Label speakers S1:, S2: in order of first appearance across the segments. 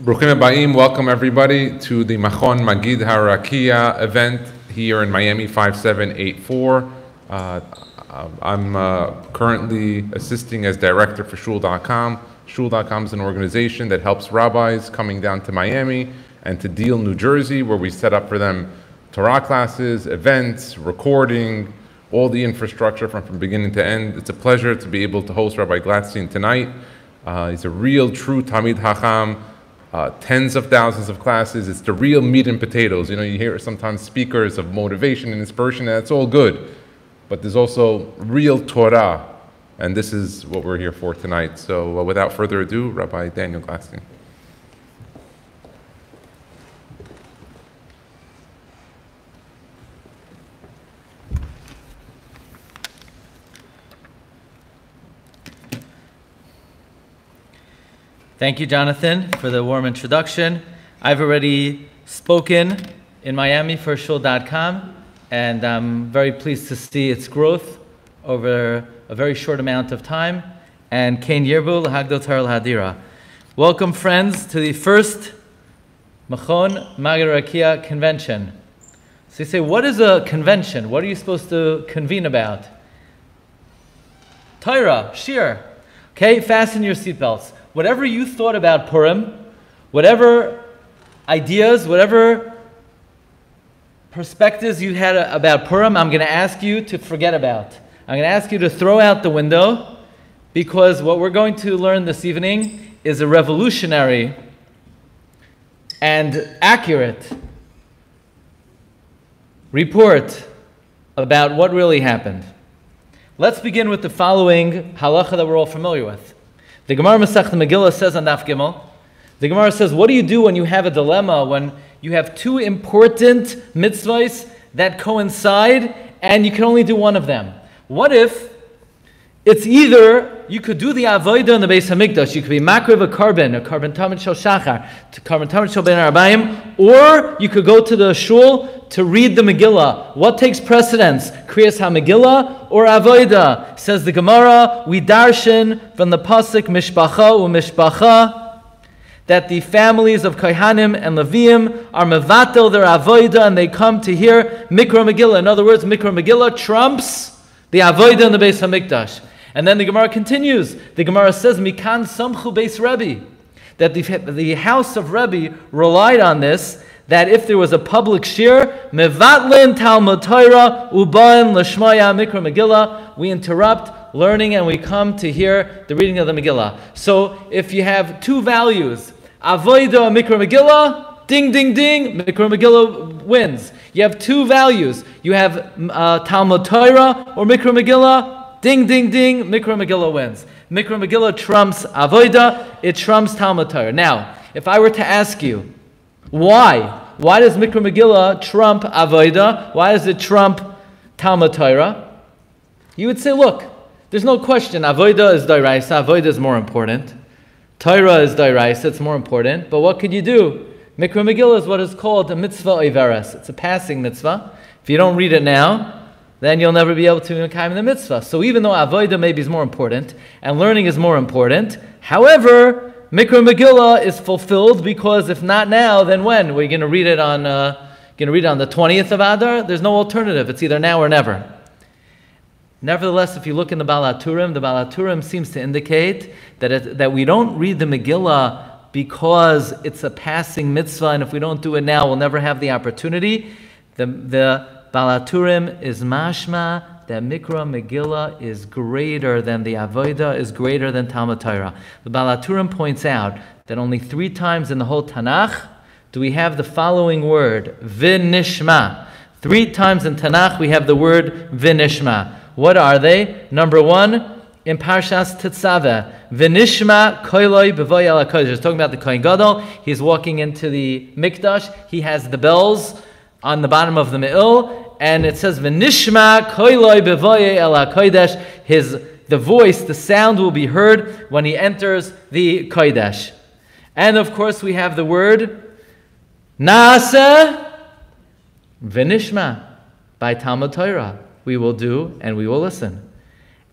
S1: Bruchim Habayim, welcome everybody to the Machon Maggid Harakiah event here in Miami 5784. I'm currently assisting as director for Shul.com. Shul.com is an organization that helps rabbis coming down to Miami and to Deal, New Jersey, where we set up for them Torah classes, events, recording, all the infrastructure from beginning to end. It's a pleasure to be able to host Rabbi Glatstein tonight. He's a real, true Talmid Chacham. Tens of thousands of classes. It's the real meat and potatoes. You know, you hear sometimes speakers of motivation and inspiration, and that's all good. But there's also real Torah, and this is what we're here for tonight. So without further ado, Rabbi Daniel Glatstein.
S2: Thank you, Jonathan, for the warm introduction. I've already spoken in Miami for Shul.com, and I'm very pleased to see its growth over a very short amount of time. And Kain Yirbu l'Hagdol Tar l'Hadira. Welcome, friends, to the first Machon Maggid Harakiah convention. So you say, what is a convention? What are you supposed to convene about? Torah, Shir. Okay, fasten your seatbelts. Whatever you thought about Purim, whatever ideas, whatever perspectives you had about Purim, I'm going to ask you to forget about. I'm going to ask you to throw out the window, because what we're going to learn this evening is a revolutionary and accurate report about what really happened. Let's begin with the following halacha that we're all familiar with. The Gemara Masechta Megillah says on Daf Gimel, the Gemara says, what do you do when you have a dilemma, when you have two important mitzvahs that coincide and you can only do one of them? What if it's either you could do the avodah in the Beis Hamikdash, you could be makriv a carbon tamid shel shachar, to carbon tamid shel ben arbaim, or you could go to the shul to read the Megillah. What takes precedence? Kriyas HaMegillah or avodah? Says the Gemara, we darshan from the pasuk mishpacha u'mishpacha that the families of Kohanim and Leviim are mevatel their avodah and they come to hear Mikra Megillah. In other words, Mikra Megillah trumps the avodah in the Beis Hamikdash. And then the Gemara continues. The Gemara says, Mikan samchu beis Rabbi, that the house of Rabbi relied on this, that if there was a public shir, mevatlin Talmud Torah ubain l'shmaya Mikra Megillah, we interrupt learning and we come to hear the reading of the Megillah. So if you have two values, avodah Mikra Megillah, ding ding ding, Mikra Megillah wins. You have two values. You have Talmud Torah or Mikra Megillah. Ding, ding, ding, Mikra Megillah wins. Mikra Megillah trumps avodah, it trumps Talmud Torah. Now, if I were to ask you, why? Why does Mikra Megillah trump avodah? Why does it trump Talmud Torah? You would say, look, there's no question, avodah is dairaisa, avodah is more important. Torah is dairaisa, it's more important. But what could you do? Mikra Megillah is what is called a mitzvah overes. It's a passing mitzvah. If you don't read it now, then you'll never be able to make the mitzvah. So even though avodah maybe is more important, and learning is more important, however, Mikra Megillah is fulfilled, because if not now, then when? We're going to read it on the 20th of Adar? There's no alternative. It's either now or never. Nevertheless, if you look in the Baal HaTurim seems to indicate that we don't read the Megillah because it's a passing mitzvah, and if we don't do it now, we'll never have the opportunity. The Baal HaTurim is mashma that Mikra Megillah is greater than the avodah, is greater than Talmud Torah. The Baal HaTurim points out that only 3 times in the whole Tanakh do we have the following word, v'nishma. 3 times in Tanakh we have the word v'nishma. What are they? Number 1, in Parshas Tetzaveh, v'nishma koiloi b'voy el HaKodesh. It's talking about the Kohen Gadol. He's walking into the Mikdash. He has the bells on the bottom of the me'il, and it says, v'nishma koiloi b'voy el HaKodesh. The voice, the sound will be heard when he enters the Kodesh. And of course we have the word Naaseh v'nishma. By Talmud Torah, we will do and we will listen.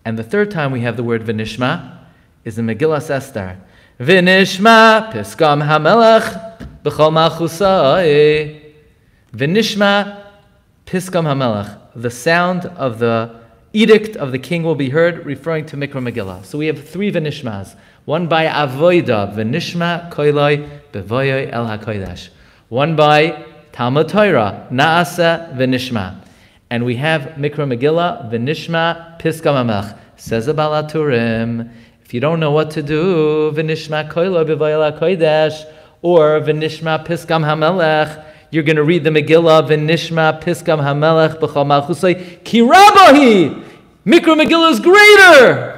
S2: And the third time we have the word v'nishma is in Megillas Esther. V'nishma piskam hamelech b'chol malchusai. V'nishma piskam hamelech. The sound of the edict of the king will be heard, referring to Mikra Megillah. So we have three v'nishmas. One by avoida, v'nishma koiloi b'voyoi el hakodesh. One by Talmud Torah, naasa v'nishma. And we have Mikra Megillah, v'nishma piskam hamelech. Says the Baal HaTurim, if you don't know what to do, v'nishma koiloi b'voyoi el hakodesh, or v'nishma piskam hamelech, you're going to read the Megillah, v'nishma piskam hamelech b'chol malchusai ki rabahi. Mikra Megillah is greater.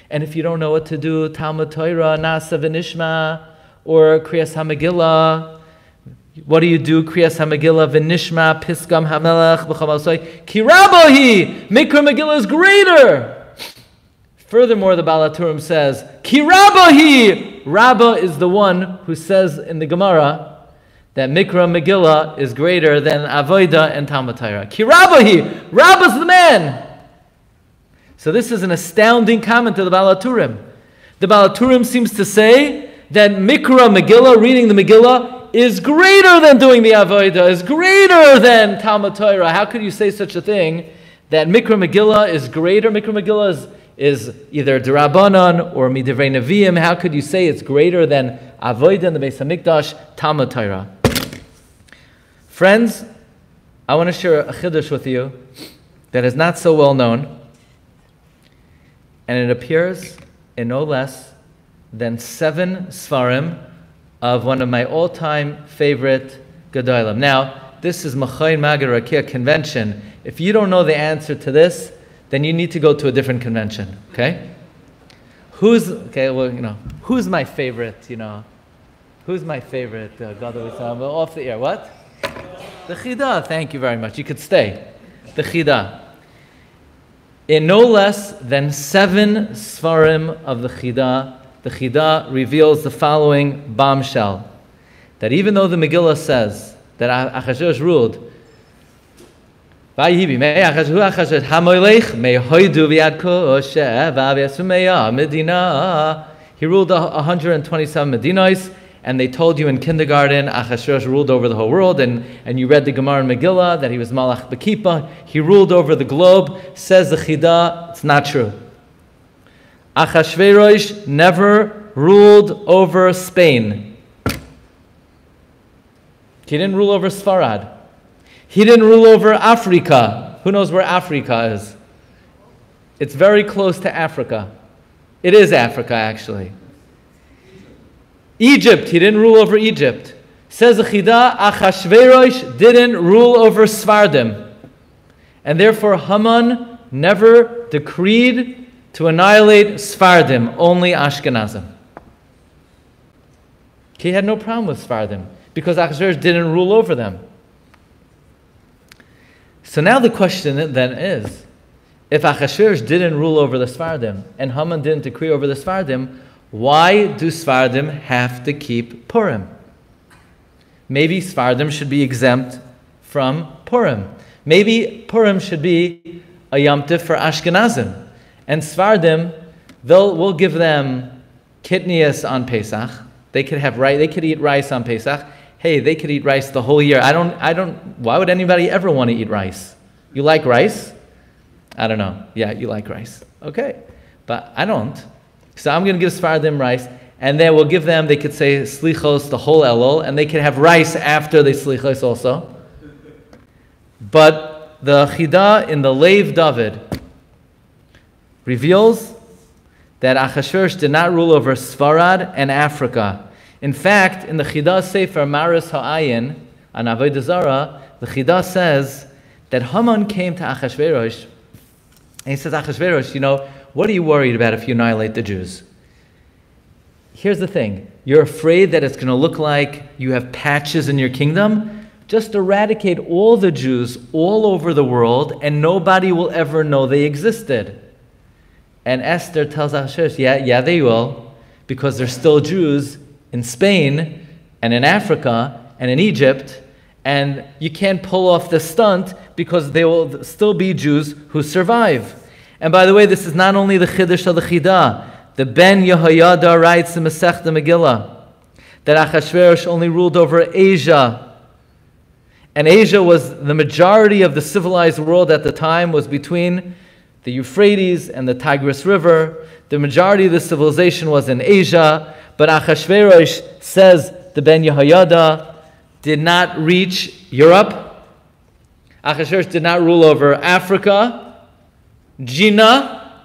S2: And if you don't know what to do, Talmud Torah, nasa v'nishma, or Kriyas HaMegillah, what do you do? Kriyas HaMegillah, v'nishma piskam hamelech b'chol malchusai ki rabahi. Mikra Megillah is greater. Furthermore, the Baal HaTurim says, ki rabahi. Rabbah is the one who says in the Gemara that Mikra Megillah is greater than Avodah and Talmud Torah. Ki Rabbahi! Rabbah's the man! So this is an astounding comment to the Baal HaTurim. The Baal HaTurim seems to say that Mikra Megillah, reading the Megillah, is greater than doing the Avodah, is greater than Talmud Torah. How could you say such a thing? That Mikra Megillah is greater? Mikra Megillah is either D'Rabbanan or Midivrei Nevi'im. How could you say it's greater than Avodah in the Beis HaMikdash, Talmud Torah? Friends, I want to share a chiddush with you that is not so well known, and it appears in no less than 7 Sefardim of one of my all-time favorite Gedolim. Now, this is Machon Maggid Harakiah convention. If you don't know the answer to this, then you need to go to a different convention. Okay? Who's my favorite? Who's my favorite Gadol? Off the air. What? The Chida, thank you very much. You could stay. The Chida. In no less than 7 Sefardim of the Chida reveals the following bombshell. That even though the Megillah says that Achashverosh ruled, he ruled 127 Medinos. And they told you in kindergarten, Achashverosh ruled over the whole world, and you read the Gemara and Megillah, that he was Malach B'Kippah, he ruled over the globe. Says the Chida, it's not true. Achashverosh never ruled over Spain. He didn't rule over Sfarad. He didn't rule over Africa. Who knows where Africa is? It's very close to Africa. It is Africa, actually. Egypt, he didn't rule over Egypt. Says the Chida, Achashverosh didn't rule over Sefardim. And therefore Haman never decreed to annihilate Sefardim, only Ashkenazim. He had no problem with Sefardim, because Achashverosh didn't rule over them. So now the question then is, if Achashverosh didn't rule over the Sefardim, and Haman didn't decree over the Sefardim, why do Sefardim have to keep Purim? Maybe Sefardim should be exempt from Purim. Maybe Purim should be a Yom Tov for Ashkenazim. And Sefardim, we'll give them kitnias on Pesach. They could have rice. They could eat rice on Pesach. Hey, they could eat rice the whole year. Why would anybody ever want to eat rice? You like rice? I don't know. Yeah, you like rice. Okay. But I don't. So I'm going to give Sefardim rice, and then we'll give them, they could say slichos, the whole elul, and they could have rice after they slichos also. But the Chida in the Leiv David reveals that Achashverosh did not rule over Sfarad and Africa. In fact, in the Chida Sefer Maris Ha'ayin on Avodah Zarah, the Chida says that Haman came to Achashverosh, and he says, Achashverosh, what are you worried about if you annihilate the Jews? Here's the thing. You're afraid that it's going to look like you have patches in your kingdom? Just eradicate all the Jews all over the world, and nobody will ever know they existed. And Esther tells Achashverosh, yeah, they will, because there's still Jews in Spain, and in Africa, and in Egypt, and you can't pull off the stunt because there will still be Jews who survive. And by the way, this is not only the Chiddush of the Chida. the Ben Yehoyada writes in Masechta Megillah that Achashverosh only ruled over Asia. And Asia was the majority of the civilized world at the time, was between the Euphrates and the Tigris River. The majority of the civilization was in Asia, but Achashverosh, says the Ben Yehoyada, did not reach Europe. Achashverosh did not rule over Africa. Gina,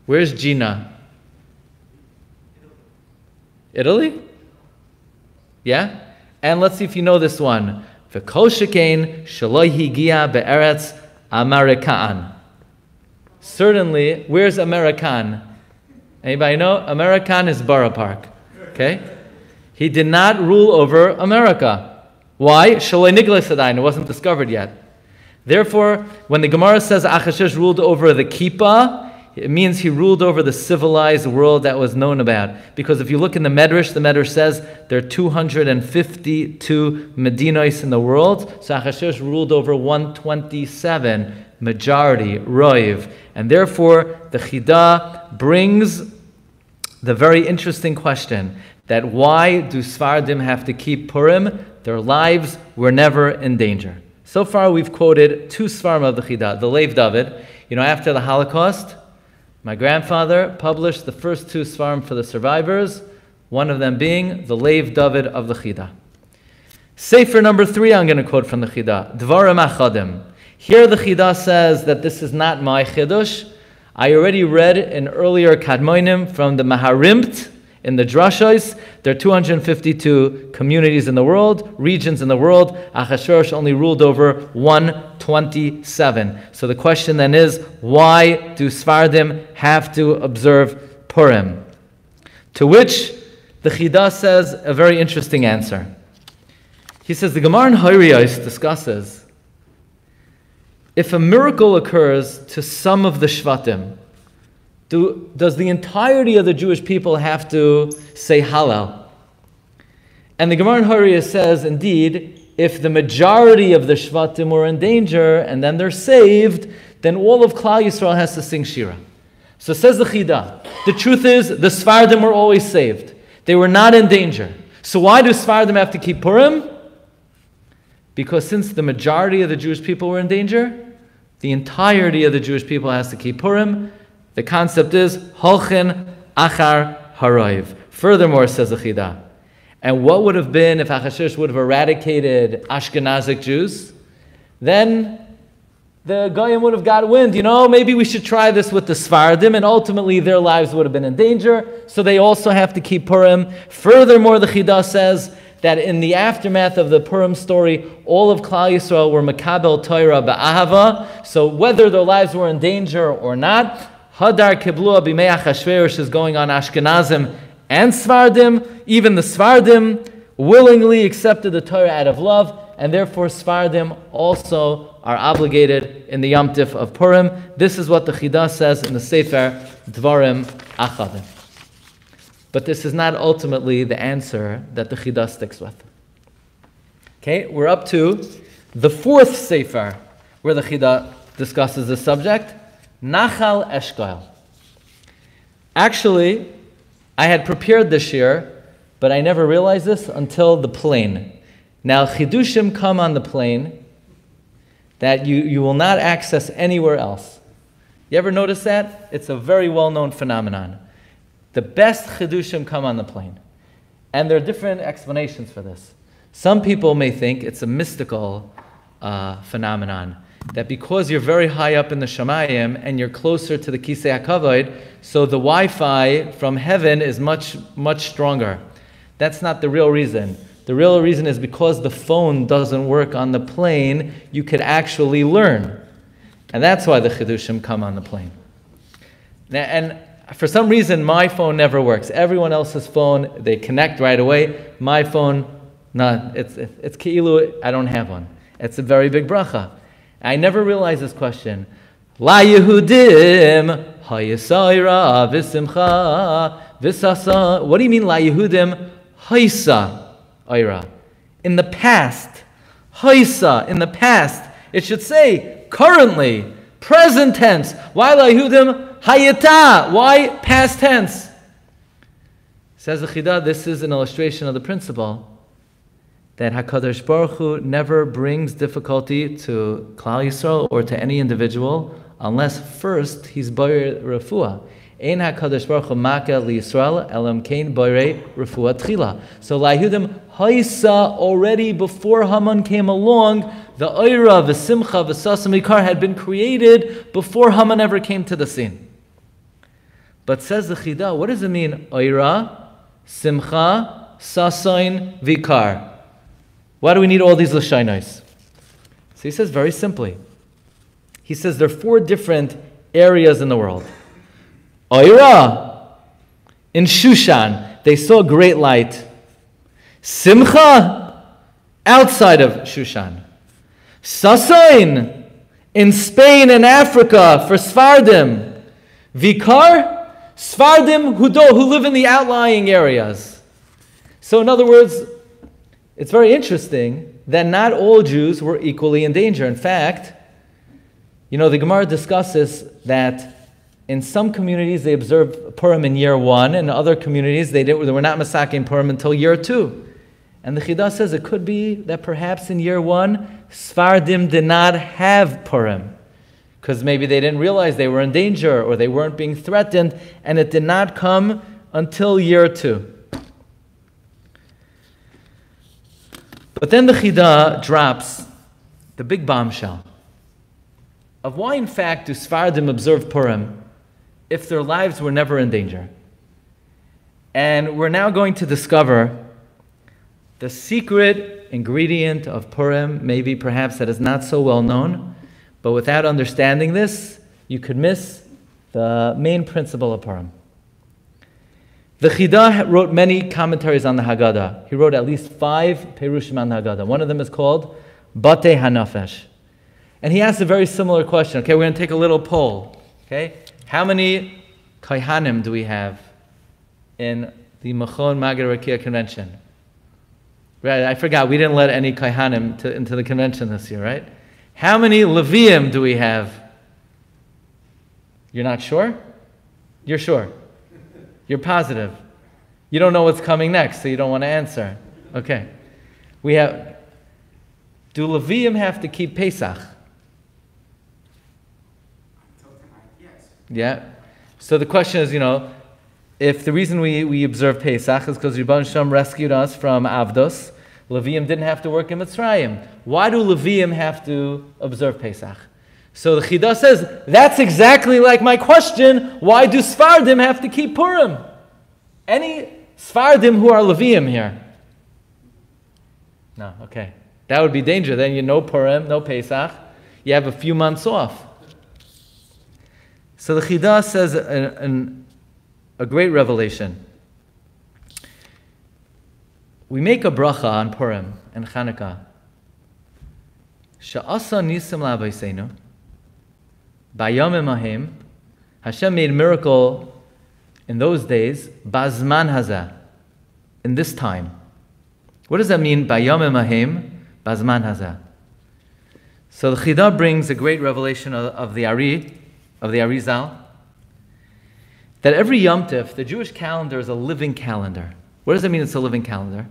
S2: where's Gina? Italy? Yeah? And let's see if you know this one. V'kol shekain shelo higia be'eretz Amerikan. Certainly, where's Amerikan? Anybody know? Amerikan is Borough Park. Okay? He did not rule over America. Why? Shelo niglas adayin. It wasn't discovered yet. Therefore, when the Gemara says Achashverosh ruled over the Kippah, it means he ruled over the civilized world that was known about. Because if you look in the Medrash says there are 252 Medinos in the world. So Achashverosh ruled over 127, majority, Roiv. And therefore, the Chida brings the very interesting question that why do Sefardim have to keep Purim? Their lives were never in danger. So far, we've quoted two Sefarim of the Chida, the Lev David. You know, after the Holocaust, my grandfather published the first two Sefarim for the survivors, one of them being the Lev David of the Chida. Sefer number 3, I'm going to quote from the Chida, Dvarim Achadim. Here the Chida says that this is not my Chidush. I already read in earlier Kadmoinim from the Maharimt in the Drashos. There are 252 communities in the world, regions in the world. Achashverosh only ruled over 127. So the question then is, why do Sefardim have to observe Purim? To which the Chida says a very interesting answer. He says the Gemara in Harakiah discusses if a miracle occurs to some of the Shvatim, does the entirety of the Jewish people have to say Hallel? And the Gemara in Harakiah says, indeed, if the majority of the Shvatim were in danger and then they're saved, then all of Klal Yisrael has to sing Shira. So says the Chida, the truth is the Sefardim were always saved. They were not in danger. So why do Sefardim have to keep Purim? Because since the majority of the Jewish people were in danger, the entirety of the Jewish people has to keep Purim. The concept is Holchin Achar Haroiv. Furthermore, says the Chida, and what would have been if Achashverosh would have eradicated Ashkenazic Jews? Then the Goyim would have got wind. You know, maybe we should try this with the Sefardim, and ultimately their lives would have been in danger. So they also have to keep Purim. Furthermore, the Chida says that in the aftermath of the Purim story, all of Klal Yisrael were Makabel Torah Ba'ahava. So whether their lives were in danger or not, Hadar Kiblua Bimei Achashverosh is going on Ashkenazim and Sefardim. Even the Sefardim willingly accepted the Torah out of love, and therefore Sefardim also are obligated in the Yom Tif of Purim. This is what the Chida says in the Sefer Dvarim Achadim. But this is not ultimately the answer that the Chida sticks with. Okay, we're up to the fourth Sefer where the Chida discusses this subject, Nachal Eshkol. Actually, I had prepared this year, but I never realized this until the plane. Now, Chidushim come on the plane that you will not access anywhere else. You ever notice that? It's a very well-known phenomenon. The best Chidushim come on the plane. And there are different explanations for this. Some people may think it's a mystical phenomenon, that because you're very high up in the Shamayim and you're closer to the Kisei HaKavod, so the Wi-Fi from heaven is much, much stronger. That's not the real reason. The real reason is because the phone doesn't work on the plane, you could actually learn. And that's why the Chidushim come on the plane. And for some reason, my phone never works. Everyone else's phone, they connect right away. My phone, no, it's Ki'ilu, I don't have one. It's a very big bracha. I never realized this question. La Yehudim hayisayra v'simcha v'sasa. What do you mean La Yehudim hayisa ayra? In the past, hayisa, in the past. It should say currently, present tense. Why La Yehudim hayita? Why past tense? Says the Chida, this is an illustration of the principle that HaKadosh Baruch Hu never brings difficulty to Klal Yisrael or to any individual unless first he's boyer refuah. Ein HaKadosh Baruch Hu makeh liYisrael elam kein boyer refuah tchila. So Layehudim Haisa, already before Haman came along, the Oira, V'simcha, V'sasam Ikar had been created before Haman ever came to the scene. But says the Chida, what does it mean? Oira, Simcha, Sasain, Vikar. Why do we need all these Lashonos? So he says very simply. He says there are 4 different areas in the world. Oira, in Shushan, they saw great light. Simcha, outside of Shushan. Sasain, in Spain and Africa, for Sefardim. Vikar, Sefardim who live in the outlying areas. So in other words, it's very interesting that not all Jews were equally in danger. In fact, the Gemara discusses that in some communities they observed Purim in year 1, and in other communities they were not masaking Purim until year 2. And the Chida says it could be that perhaps in year 1, Sefardim did not have Purim, because maybe they didn't realize they were in danger or they weren't being threatened, and it did not come until year 2. But then the Chida drops the big bombshell of why, in fact, do Sefardim observe Purim if their lives were never in danger. And we're now going to discover the secret ingredient of Purim, maybe perhaps that is not so well known, but without understanding this, you could miss the main principle of Purim. The Chida wrote many commentaries on the Haggadah. He wrote at least 5 Perushim on the Haggadah. One of them is called Batei Hanafesh. And he asked a very similar question. Okay, we're going to take a little poll. Okay, how many Kohanim do we have in the Machon Maggid Harakiah convention? Right, I forgot, we didn't let any Kohanim into the convention this year, right? How many Leviim do we have? You're not sure? You're sure? You're positive? You don't know what's coming next, so you don't want to answer. Okay. Do Leviim have to keep Pesach?
S3: Yes.
S2: Yeah. So the question is, if the reason we observe Pesach is because Rebbeinu Shem rescued us from Avdos, Leviim didn't have to work in Mitzrayim. Why do Leviim have to observe Pesach? So the Chida says, that's exactly like my question, why do Sefardim have to keep Purim? Any Sefardim who are Leviim here? No, okay. That would be danger. Then no Purim, no Pesach. You have a few months off. So the Chida says a great revelation. We make a bracha on Purim and Chanukah. Sha'asa nisim la'avosenu. Bayamim ahim. Hashem made a miracle in those days. Bazman hazeh. In this time. What does that mean? Bayamim ahim. Bazman hazeh. So the Chida brings a great revelation of the Arizal. That every Yom Tif, the Jewish calendar is a living calendar. What does that mean it's a living calendar?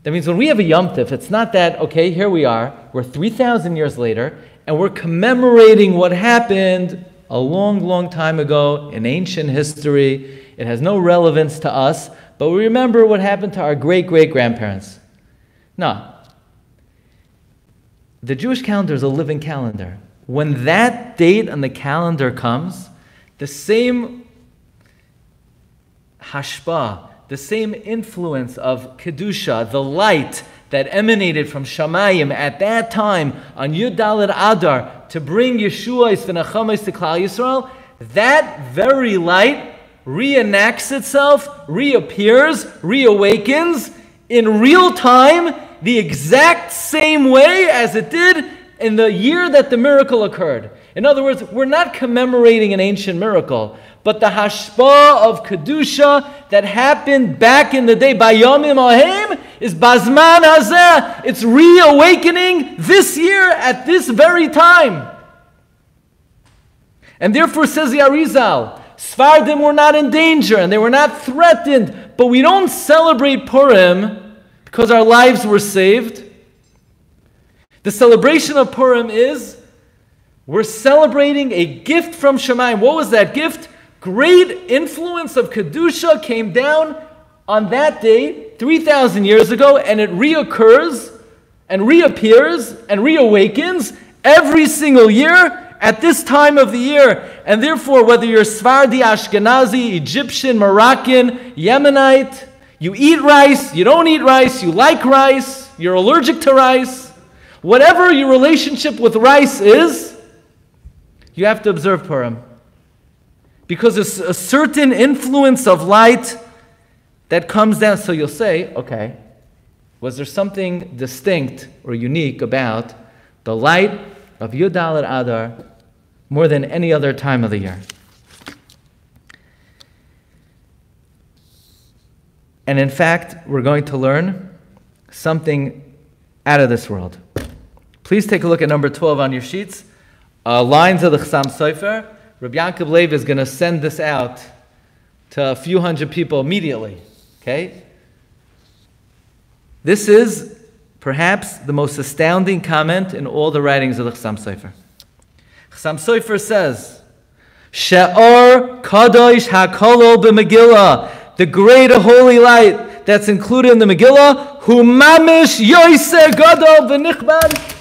S2: That means when we have a Yom Tif, it's not that, okay, here we are, we're 3,000 years later, and we're commemorating what happened a long, long time ago in ancient history. It has no relevance to us, but we remember what happened to our great-great-grandparents. No. The Jewish calendar is a living calendar. When that date on the calendar comes, the same hashpah, the same influence of Kedusha, the light that emanated from Shamayim at that time on Yud Daled Adar to bring Yeshua's v'nachamos to Klal Yisrael, that very light reenacts itself, reappears, reawakens in real time the exact same way as it did in the year that the miracle occurred. In other words, we're not commemorating an ancient miracle, but the hashpah of Kedusha that happened back in the day by Yomim Ahim is Bazman Hazeh. It's reawakening this year at this very time. And therefore, says the Arizal, Sefardim were not in danger and they were not threatened, but we don't celebrate Purim because our lives were saved. The celebration of Purim is we're celebrating a gift from Shemayim. What was that gift? Great influence of Kedusha came down on that day 3,000 years ago, and it reoccurs and reappears and reawakens every single year at this time of the year. And therefore, whether you're Sephardi, Ashkenazi, Egyptian, Moroccan, Yemenite, you eat rice, you don't eat rice, you like rice, you're allergic to rice, whatever your relationship with rice is, you have to observe Purim. Because there's a certain influence of light that comes down. So you'll say, okay, was there something distinct or unique about the light of Yud Aleph Adar more than any other time of the year? And in fact, we're going to learn something out of this world. Please take a look at number 12 on your sheets. Lines of the Chassam Sofer. Rabbi Yaakov Lev is going to send this out to a few hundred people immediately. Okay? This is perhaps the most astounding comment in all the writings of the Chassam Sofer. Chassam Sofer says, She'or Kadosh HaKolol b'Megillah, the greater holy light that's included in the Megillah, Hu Mamish Yoiser Gadol v'Nichbad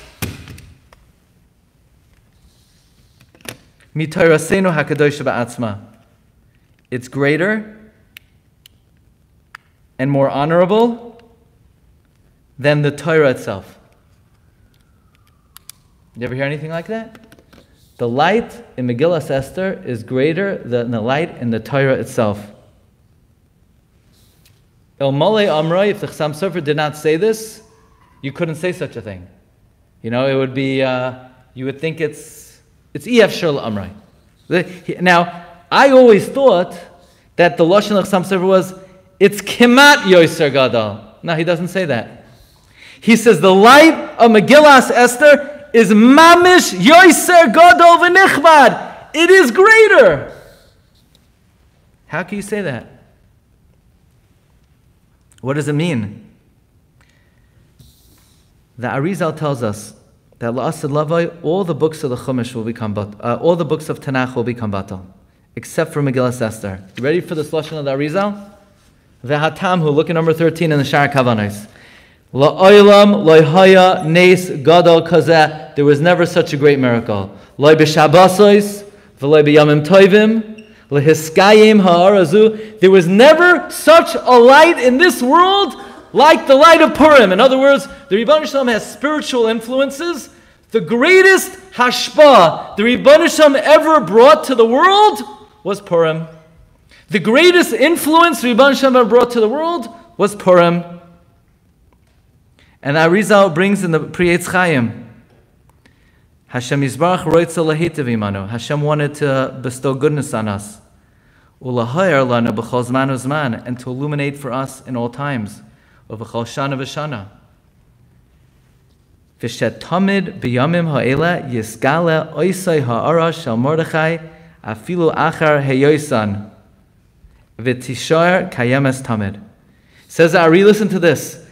S2: Mitorasenu HaKadosh ba'atzma. It's greater and more honorable than the Torah itself. You ever hear anything like that? The light in Megillas Esther is greater than the light in the Torah itself. El Mole Amroi, if the Chassam Sofer did not say this, you couldn't say such a thing. You know, it would be, you would think it's EF Shul Amroi. Now, I always thought that the Lashon of Chassam Sofer was, it's Kemat Yoiser Gadol. No, he doesn't say that. He says the light of Megillas Esther is Mamish Yoiser Gadol v'Nichbad. It is greater. How can you say that? What does it mean? The Arizal tells us that La'asad Lavai, all the books of the Chumash will become all the books of Tanakh will become batal, except for Megillas Esther. You ready for this lashon of the Arizal? V'hatamhu, look at number 13 in the Shar Kavanos. La'olam lo'haya nes gadol kazeh. There was never such a great miracle. Lo'i b'shabbasos v'lo'i b'yamim tovim lehiskayim ha'arazu. There was never such a light in this world like the light of Purim. In other words, the Rebbeinu Shalom has spiritual influences. The greatest hashpah the Rebbeinu Shalom ever brought to the world was Purim. The greatest influence the Rebbeinu Shalom ever brought to the world was Purim. And Arizal brings in the Pri Eitz Chaim, Hashem Yisbarach roitza lahitav imanu. Hashem wanted to bestow goodness on us. Ulahayar lana b'chol zman uzman, and to illuminate for us in all times. Uv'chol shana v'shana. V'shet tamid b'yamim ha'ela yiskale oisai ha'ara shel Mordechai afilu achar heyoisan v'tishar kayemes tamid. Says Ari, listen to this.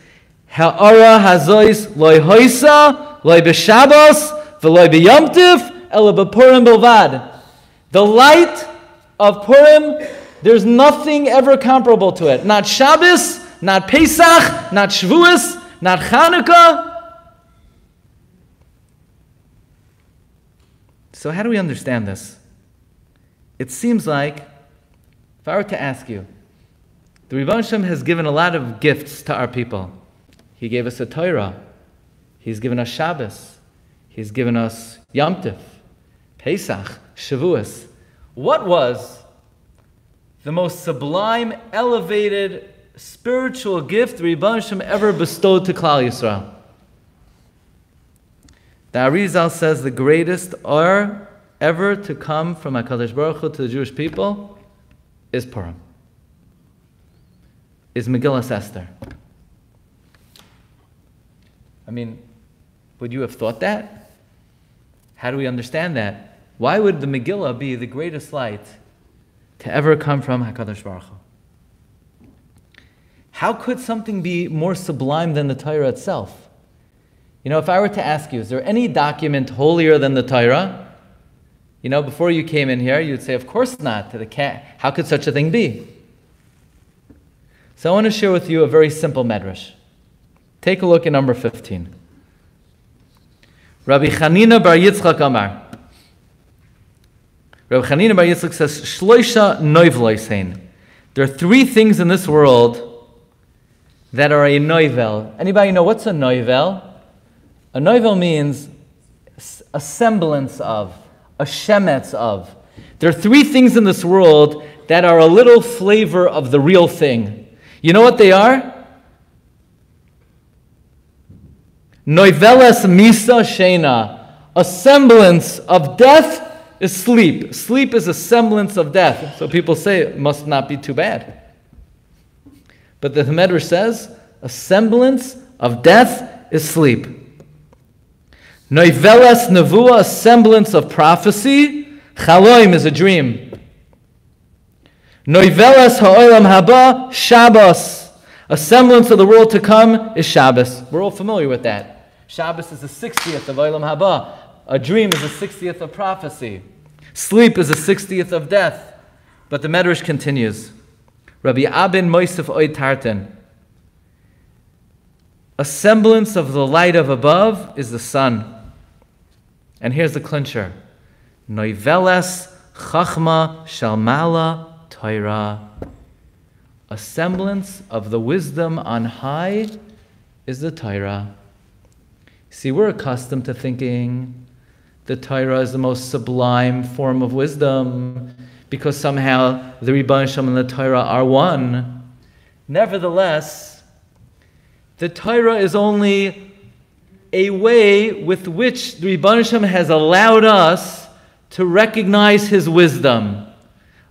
S2: Ha'ara hazois loy hoisa loy b'shabos v'loy b'yamtiv ela b'purim bilvad. The light of Purim, there's nothing ever comparable to it. Not Shabbos, not Pesach, not Shavuos, not Chanukah. So how do we understand this? It seems like, if I were to ask you, the Rebbeinu Shem has given a lot of gifts to our people. He gave us a Torah. He's given us Shabbos. He's given us Yom Tov, Pesach, Shavuos. What was the most sublime, elevated, spiritual gift the Rebbeinu Shem ever bestowed to Klal Yisrael? The Arizal says the greatest or ever to come from HaKadosh Baruch Hu to the Jewish people is Purim, is Megillas Esther. I mean, would you have thought that? How do we understand that? Why would the Megillah be the greatest light to ever come from HaKadosh Baruch Hu. How could something be more sublime than the Torah itself? You know, if I were to ask you, is there any document holier than the Torah? You know, before you came in here, you'd say, of course not. How could such a thing be? So I want to share with you a very simple medrash. Take a look at number 15. Rabbi Chanina bar Yitzchak Amar. Rabbi Chanina bar Yitzchak says, Shloisha noivloisein. There are three things in this world that are a noivel. Anybody know what's a noivel? A noivel means a semblance of, a shemetz of. There are three things in this world that are a little flavor of the real thing. You know what they are? Noiveles misa shena. A semblance of death is sleep. Sleep is a semblance of death. So people say it must not be too bad. But the Medrash says, a semblance of death is sleep. Noiveles nevuah, a semblance of prophecy. Chaloim is a dream. Noiveles ha'olam haba, Shabbos. A semblance of the world to come is Shabbos. We're all familiar with that. Shabbos is the 60th of olam haba. A dream is the 60th of prophecy. Sleep is the 60th of death. But the Medrash continues. Rabbi Abin Moisef Oy Tartan. A semblance of the light of above is the sun. And here's the clincher. Noiveles chachma shalmala Torah. A semblance of the wisdom on high is the Torah. See, we're accustomed to thinking the Torah is the most sublime form of wisdom because somehow the Rebbeinu Shalom and the Torah are one. Nevertheless, the Torah is only a way with which the Rebbeinu Shalom has allowed us to recognize His wisdom.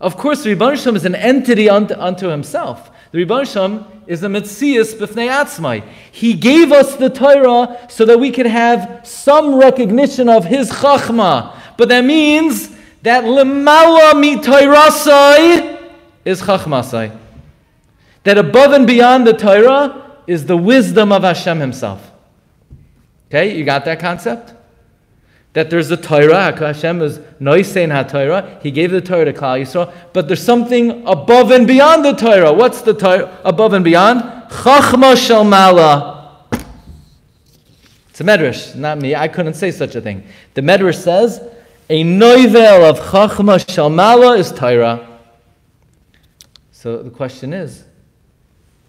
S2: Of course, the Rebbeinu Shalom is an entity unto Himself. The Rebbeinu Shalom is a Metzias b'fnei atzmai. He gave us the Torah so that we could have some recognition of His Chachma. But that means that lemala mitoirasai is Chachmasai. That above and beyond the Torah is the wisdom of Hashem Himself. Okay, you got that concept? That there's a Torah, Hashem is noisein ha-Torah, He gave the Torah to Kallah Yisrael, but there's something above and beyond the Torah. What's the Torah above and beyond? Chachma shel mala. It's a medrash, not me. I couldn't say such a thing. The medrash says, a noivel of Chachma shel mala is Torah. So the question is,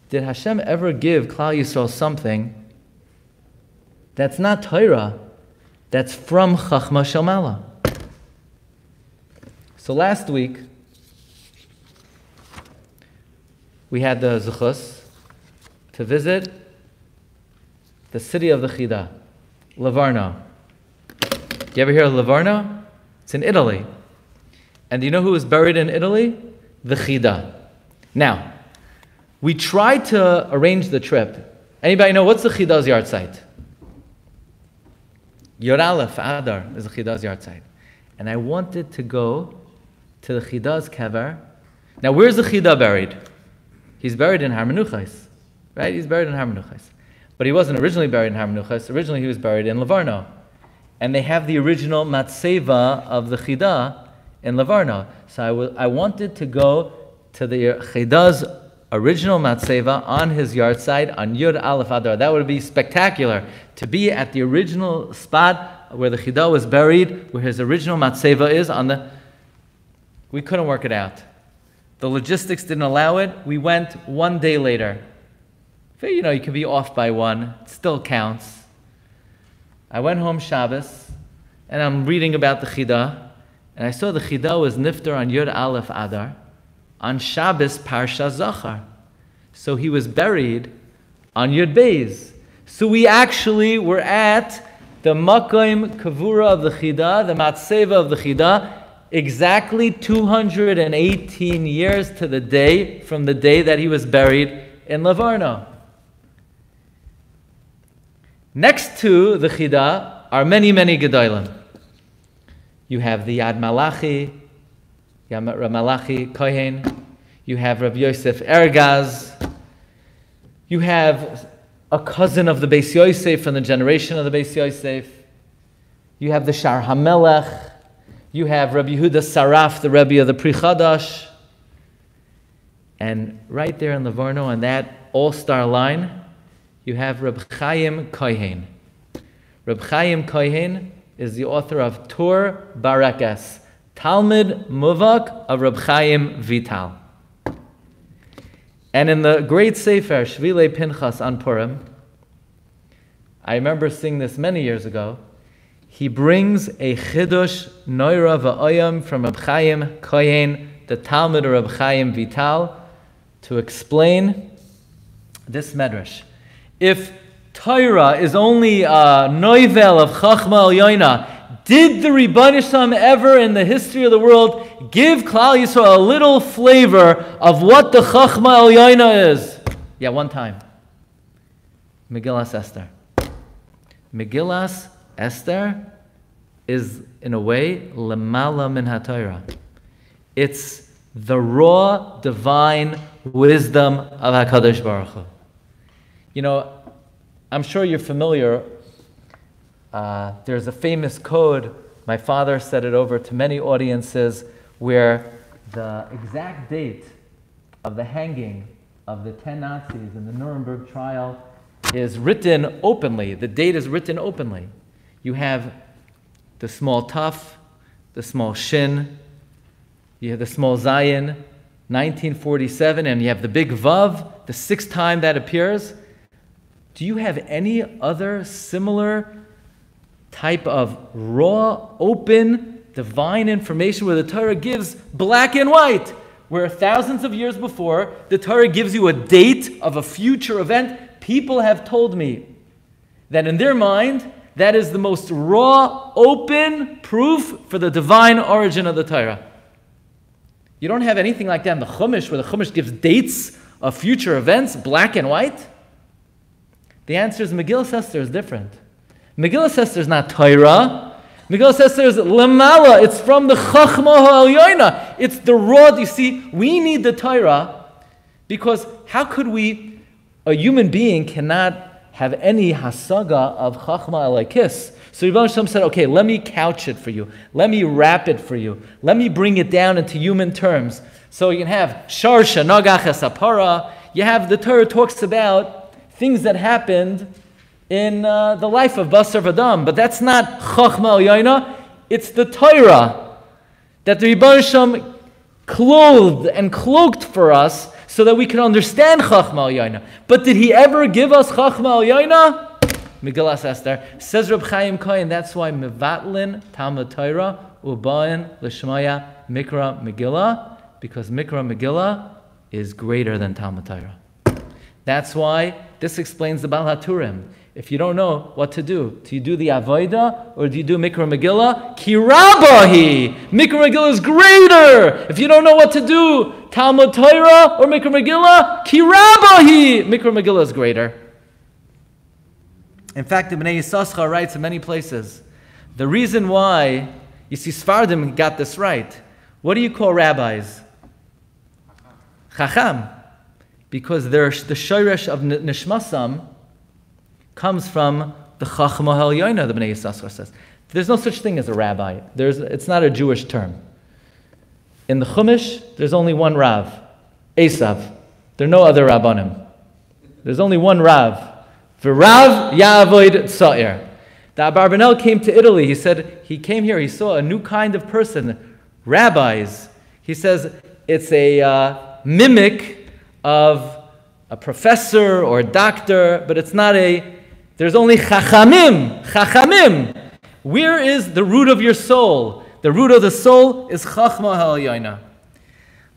S2: did Hashem ever give Kallah Yisrael something that's not Torah, that's from Chachma shel mala? So last week, we had the zechus to visit the city of the Chida, Livorno. You ever hear of Livorno? It's in Italy. And do you know who was buried in Italy? The Chida. Now, we tried to arrange the trip. Anybody know what's the Chida's yard site? Yod Aleph Adar is the Chida's yard site. And I wanted to go to the Chida's kever. Now, where's the Chida buried? He's buried in Har Menuchos, right? He's buried in Har Menuchos. But he wasn't originally buried in Har Menuchos. Originally, he was buried in Livorno. And they have the original matzeva of the Chida in Livorno. So I wanted to go to the Chida's original matzeva on his yard side on Yud Aleph Adar. That would be spectacular, to be at the original spot where the Chida was buried, where his original matzeva is on the... We couldn't work it out. The logistics didn't allow it. We went one day later. So, you know, you can be off by one. It still counts. I went home Shabbos, and I'm reading about the Chida, and I saw the Chida was nifter on Yud Aleph Adar, on Shabbos Parsha Zachar. So he was buried on Yud Beis. So we actually were at the Makom Kavura of the Chida, the Matzeva of the Chida, exactly 218 years to the day from the day that he was buried in Livorno. Next to the Chida are many, many Gedolim. You have the Yad Malachi, you have Rabbi Malachi Kohen, you have Rabbi Yosef Ergaz, you have a cousin of the Beis Yosef from the generation of the Beis Yosef, you have the Shar HaMelech, you have Rabbi Yehuda Saraf, the Rebbe of the Pri Chadash, and right there in the Varno, on that all-star line, you have Reb Chaim Kohen. Reb Chaim Kohen is the author of Tur Barakes, Talmud Muvak of Reb Chaim Vital. And in the great Sefer, Shvilei Pinchas on Purim, I remember seeing this many years ago, he brings a Chidush Noira V'Oyam from Reb Chaim Kohen, the Talmud of Reb Chaim Vital, to explain this medrash. If Torah is only a noivel of Chachma Elyoina, did the Rebbeinu Shalom ever in the history of the world give Klal Yisrael a little flavor of what the Chachma Elyoina is? Yeah, one time. Megillas Esther. Megillas Esther is, in a way, lemala min haTorah. It's the raw, divine wisdom of HaKadosh Baruch Hu. You know, I'm sure you're familiar. There's a famous code. My father said it over to many audiences where the exact date of the hanging of the 10 Nazis in the Nuremberg trial is written openly. The date is written openly. You have the small taf, the small shin, you have the small zayin, 1947, and you have the big vav, the sixth time that appears. Do you have any other similar type of raw, open, divine information where the Torah gives black and white, where thousands of years before, the Torah gives you a date of a future event? People have told me that in their mind, that is the most raw, open proof for the divine origin of the Torah. You don't have anything like that in the Chumash, where the Chumash gives dates of future events, black and white. The answer is Megillas Esther is different. Megillas Esther is not Torah. Megillas Esther is Lamala. It's from the Chachma Ha'elyoina. It's the raw. You see, we need the Torah because how could we, a human being cannot have any hasaga of Chachma Elokis. So Rebbe Shalom said, okay, let me couch it for you. Let me wrap it for you. Let me bring it down into human terms. So you can have Sharsha, Nagach Esapara. You have the Torah talks about things that happened in the life of Basar V'Dam. But that's not Chachma Elyoina. It's the Torah that the Rebbe Shalom clothed and cloaked for us so that we can understand Chachma Elyoina. But did he ever give us Chachma Elyoina? Megillas Esther. Says Reb Chaim Kohen, that's why Mevatlin Talmud Torah Ubain L'Shmaya Mikra Megillah, because Mikra Megillah is greater than Talmud Torah. That's why this explains the Baal HaTurim. If you don't know what to do you do the Avodah or do you do Mikra Megillah? Ki Rabbahi! Mikra Megillah is greater! If you don't know what to do, Talmud Torah or Mikra Megillah? Ki Rabbahi! Mikra Megillah is greater. In fact, the Bnei Yissaschar writes in many places, the reason why, you see, Sefardim got this right. What do you call rabbis? Chacham. Because the shoresh of Nishmasam comes from the Chachma Ha'elyoina, the Bnei Yissaschar says. There's no such thing as a rabbi. It's not a Jewish term. In the Chumash, there's only one Rav, Esav. There are no other Rabbanim. There's only one Rav. V'Rav Ya'avoid Tza'ir. The Abarbanel came to Italy. He said he came here. He saw a new kind of person, rabbis. He says it's a mimic of a professor or a doctor, but it's not there's only chachamim. Chachamim. Where is the root of your soul? The root of the soul is Chachma Ha'elyoina.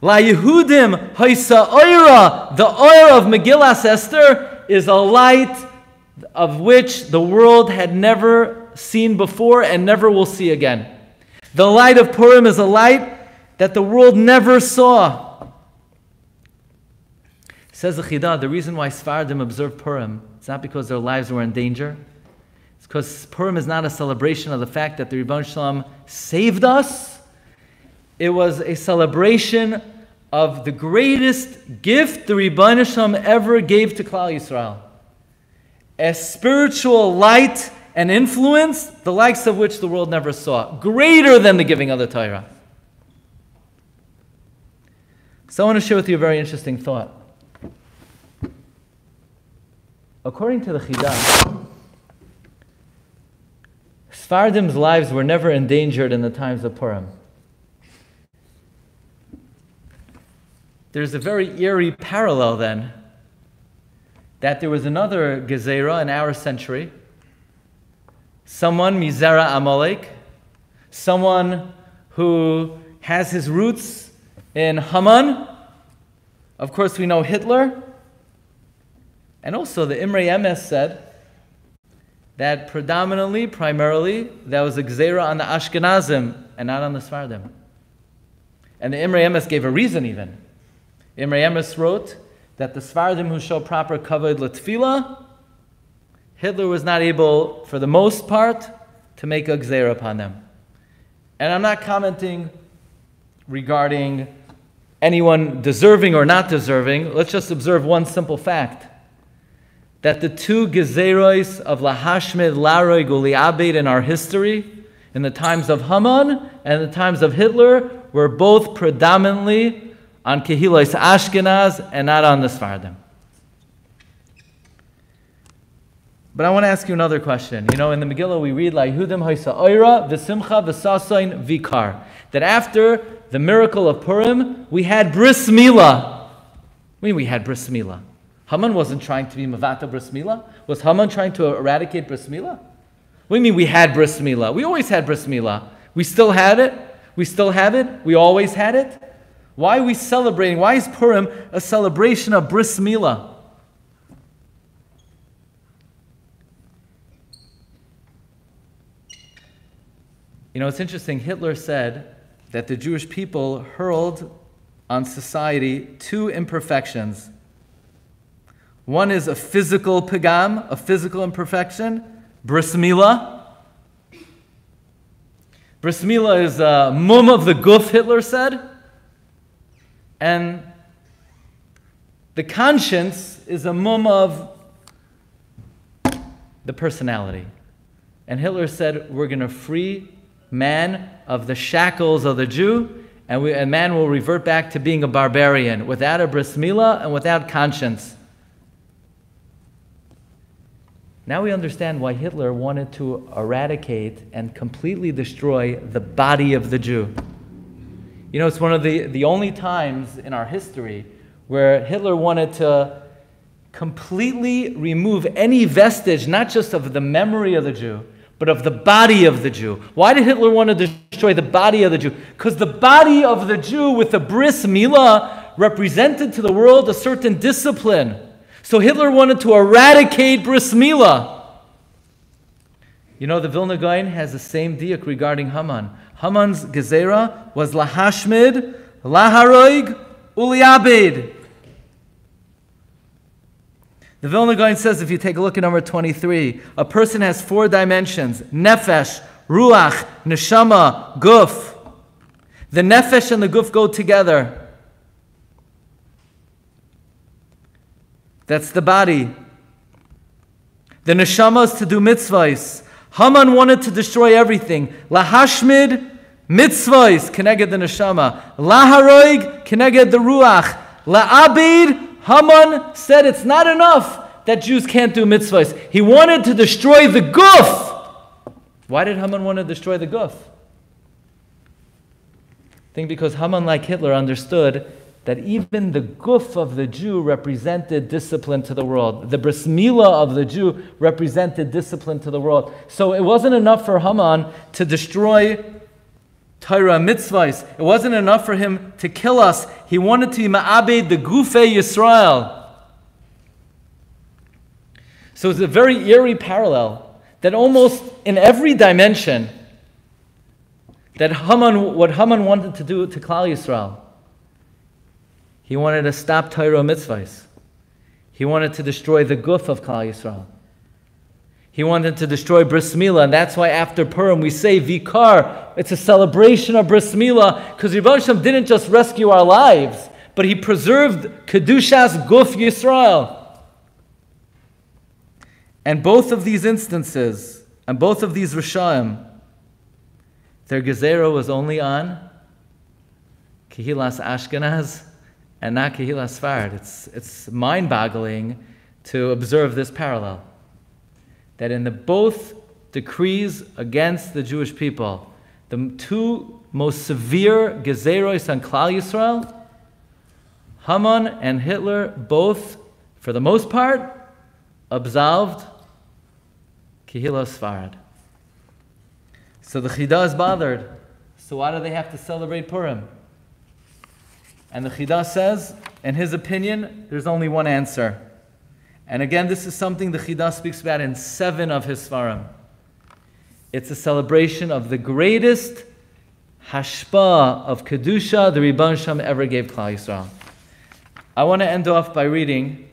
S2: La Yehudim Haisa Oira. The oil of Megillas Esther is a light of which the world had never seen before and never will see again. The light of Purim is a light that the world never saw. Says the Chida, the reason why Sefardim observe Purim, it's not because their lives were in danger. It's because Purim is not a celebration of the fact that the Rebbeinu Shalom saved us. It was a celebration of the greatest gift the Rebbeinu Shalom ever gave to Klal Yisrael. A spiritual light and influence, the likes of which the world never saw. Greater than the giving of the Torah. So I want to share with you a very interesting thought. According to the Chida, Sefardim's lives were never endangered in the times of Purim. There's a very eerie parallel then, that there was another Gezerah in our century, someone, Mizera Amalek, someone who has his roots in Haman. Of course, we know Hitler. And also the Imrei Emes said that primarily, that was a Gezerah on the Ashkenazim and not on the Sefardim. And the Imrei Emes gave a reason even. Imrei Emes wrote that the Sefardim who show proper kavod l'tefillah, Hitler was not able, for the most part, to make a gzeira upon them. And I'm not commenting regarding anyone deserving or not deserving. Let's just observe one simple fact. That the two gezeiros of lahashmid, laroig, uliabed in our history, in the times of Haman and the times of Hitler, were both predominantly on Kehilos Ashkenaz and not on the Sefardim. But I want to ask you another question. You know, in the Megillah we read, La Yehudim Haisa Oira, V'simcha, V'sasain, Vikar. That after the miracle of Purim, we had Bris Milah. We had Bris Milah. Haman wasn't trying to be Mavata Bris Milah. Was Haman trying to eradicate Bris Milah? What do you mean we had Bris Milah? We always had Bris Milah. We still had it. We still have it. We always had it. Why are we celebrating? Why is Purim a celebration of Bris Milah? You know, it's interesting. Hitler said that the Jewish people hurled on society two imperfections. One is a physical pagam, a physical imperfection, Bris Milah. Bris Milah is a mum of the guf, Hitler said. And the conscience is a mum of the personality. And Hitler said, we're going to free man of the shackles of the Jew, and man will revert back to being a barbarian without a bris milah and without conscience. Now we understand why Hitler wanted to eradicate and completely destroy the body of the Jew. You know, it's one of the only times in our history where Hitler wanted to completely remove any vestige, not just of the memory of the Jew, but of the body of the Jew. Why did Hitler want to destroy the body of the Jew? Because the body of the Jew with the bris milah represented to the world a certain discipline. So Hitler wanted to eradicate bris milah. You know, the Vilna Gaon has the same diuk regarding Haman. Haman's gezerah was lahashmid, laharoig, uliabed. The Vilna Gaon says, if you take a look at number 23, a person has four dimensions: nefesh, ruach, neshama, guf. The nefesh and the guf go together. That's the body. The neshama is to do mitzvahs. Haman wanted to destroy everything. Lahashmid, mitzvahs, keneged the neshama. Laharoig, keneged the ruach. La'abid, Haman said it's not enough that Jews can't do mitzvahs. He wanted to destroy the guf. Why did Haman want to destroy the guf? I think because Haman, like Hitler, understood that even the guf of the Jew represented discipline to the world. The bris milah of the Jew represented discipline to the world. So it wasn't enough for Haman to destroy Torah mitzvahs. It wasn't enough for him to kill us. He wanted to be ma'abed the gufei Yisrael. So it's a very eerie parallel that almost in every dimension that what Haman wanted to do to Klal Yisrael. He wanted to stop Torah mitzvahs. He wanted to destroy the guf of Kallah Yisrael. He wanted to destroy Bris Milah, and that's why after Purim we say Vikar. It's a celebration of Bris Milah, because Rebbe Shem didn't just rescue our lives, but he preserved Kedushas Guf Yisrael. And both of these instances, and both of these Rishaim, their Gezerah was only on Kehilas Ashkenaz and not Kehilas Sfarad. It's mind-boggling to observe this parallel. That in the both decrees against the Jewish people, the two most severe Gezeros on Klal Yisrael, Haman and Hitler both, for the most part, absolved Kehilas Sfarad. So the Chida is bothered. So why do they have to celebrate Purim? And the Chida says, in his opinion, there's only one answer. And again, this is something the Chida speaks about in 7 of his Sfarim. It's a celebration of the greatest hashpah of Kedusha the Rebbe Shem ever gave Klal Yisrael. I want to end off by reading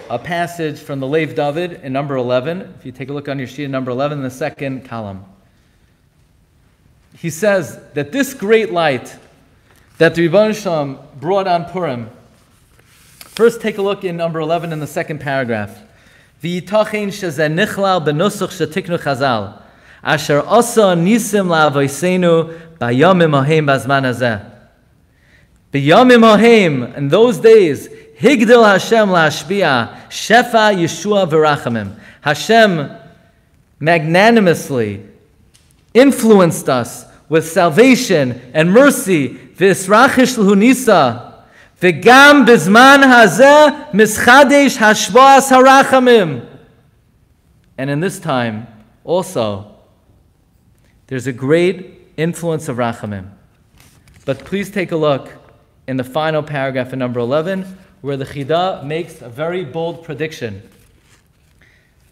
S2: a passage from the Lev David in number 11. If you take a look on your sheet, number 11 in the second column. He says that this great light that the Rebbe Shem brought on Purim. First, take a look in number 11 in the second paragraph. V'yitachen shezeh nichlal b'nusach shetiknu chazal, asher asa nisim la'avoseinu b'yamim hahem b'zman hazeh. B'yamim hahem, in those days, higdil Hashem la'ashbiya, shefa Yeshua v'rachamim. Hashem magnanimously influenced us with salvation and mercy, v'israchish l'hunisa, v'gam bizman hazeh mischadesh hashvas harachamim. And in this time, also, there's a great influence of rachamim. But please take a look in the final paragraph in number 11, where the Chida makes a very bold prediction.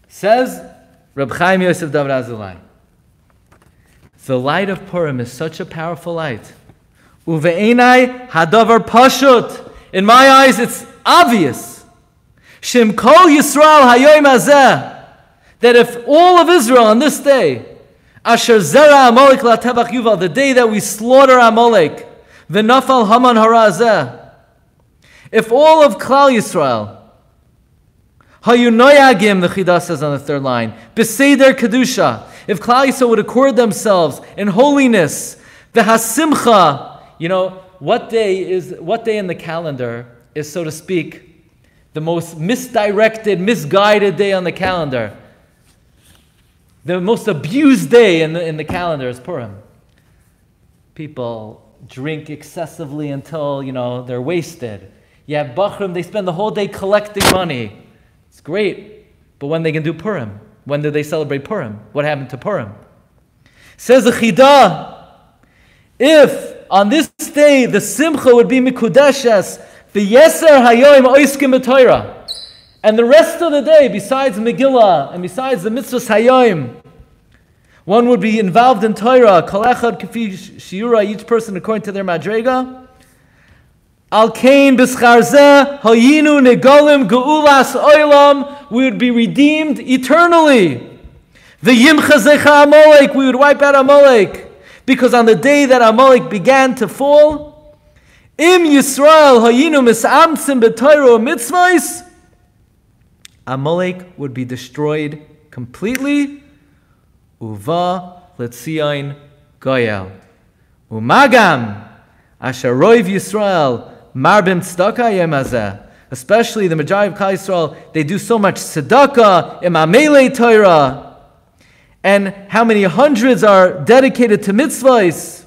S2: Says Reb Chaim Yosef David Azulai, the light of Purim is such a powerful light. Uve'enai hadavar pashut. In my eyes, it's obvious. Shem kol Yisrael hayoim hazeh. That if all of Israel on this day, asher zera Amalek latevach yuval, the day that we slaughter Amalek, v'nafal haman hara hazeh, if all of Klal Yisrael, hayunoyagim, the Chida says on the third line, b'seder kedusha, if Klal Yisrael would accord themselves in holiness, the hasimcha, what day in the calendar is, so to speak, the most misdirected, misguided day on the calendar? The most abused day in the calendar is Purim. People drink excessively until, they're wasted. You have Bachrim, they spend the whole day collecting money. It's great. But when they can do Purim? When do they celebrate Purim? What happened to Purim? Says the Chida, if on this day the Simcha would be Mikudeshes, the Yeser Hayoim Oiskim B'Torah, and the rest of the day, besides Megillah and besides the Mitzvahs Hayoim, one would be involved in Torah, Kol Echad Kafi Shiura, each person according to their Madrega. Al Kain B'Schar Zeh Hayinu Negolim Geulas Oilam, we would be redeemed eternally. The Yimcha Zecha Amalek, we would wipe out Amalek, because on the day that Amalek began to fall, Im Yisrael Hayinu Misamtzim B'Torah Mitzvahs, Amalek would be destroyed completely. Uva Letzion Goyel Umagam Asher Roiv Yisrael Marbim Tzedakah Yemazeh. Especially the majority of Klal Yisrael, they do so much tzedakah, imamele Torah, and how many hundreds are dedicated to mitzvahs.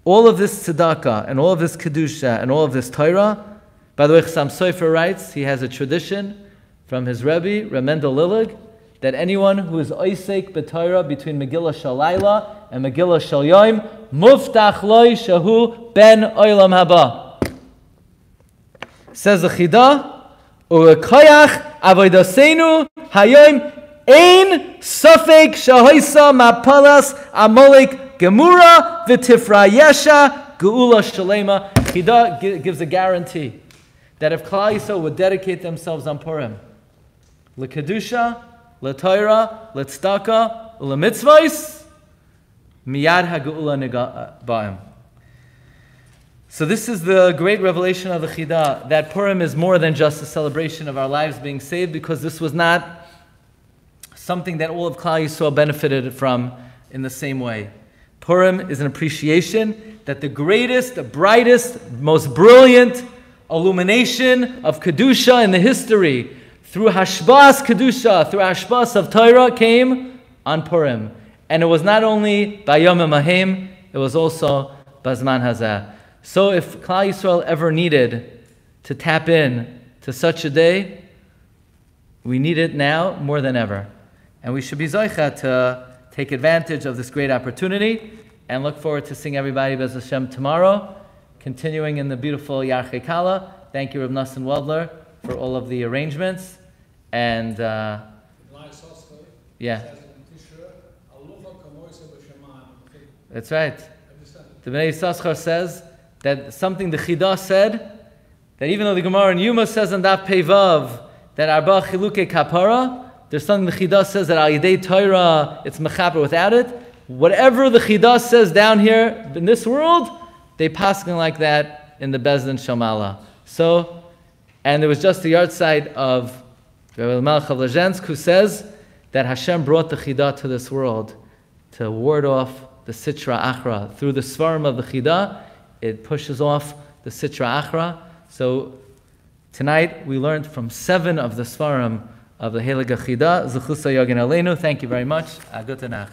S2: All of this tzedakah, and all of this kedusha, and all of this Torah. By the way, Chassam Sofer writes, he has a tradition from his Rabbi, Remendel Lilig, that anyone who is oisek b'Torah between Megillah Shalayla and Megillah Shalyom, muftach loy shahu ben olam haba. Says the Chida, u'koyach avodaseinu hayom ein safek shahoisa mapalas Amalek gemura v'tifra yesha geula shalema. Chida gives a guarantee that if Kallah Yisrael would dedicate themselves on Purim, L'Kedusha, L'Torah, L'Tzedakah, L'Mitzvahs, Miyad HaGeula Niga Ba'im. So this is the great revelation of the Chida, that Purim is more than just a celebration of our lives being saved, because this was not something that all of Kallah Yisrael benefited from in the same way. Purim is an appreciation that the greatest, the brightest, most brilliant illumination of Kedusha in the history, through Hashbas Kedusha, through Hashbas of Torah, came on Purim. And it was not only Bayom Mahim, it was also Bazman Hazeh. So if Kallah Yisrael ever needed to tap in to such a day, we need it now more than ever. And we should be zoicha to take advantage of this great opportunity, and look forward to seeing everybody Bez Hashem tomorrow, continuing in the beautiful Yarche Kallah. Thank you, Reb Nassim Waldler, for all of the arrangements. And yeah, that's right. The Bnei Yissaschar says that something the Chida said, that even though the Gemara in Yuma says on Daf Peivav that Arba Chiluke Kapara, there's something the Chida says that Al Yidei Torah, it's mechaper without it. Whatever the Chida says down here in this world, they paskin like that in the Bezdin Shamala. So, and there was just the yahrzeit of Rabbi Melech of Lezhensk, who says that Hashem brought the Chida to this world to ward off the Sitra Achra. Through the Svarim of the Chida, it pushes off the Sitra Achra. So tonight we learned from 7 of the Svarim of the Heilige Chida. Zechusa Yagin Aleinu. Thank you very much. Gute Nacht.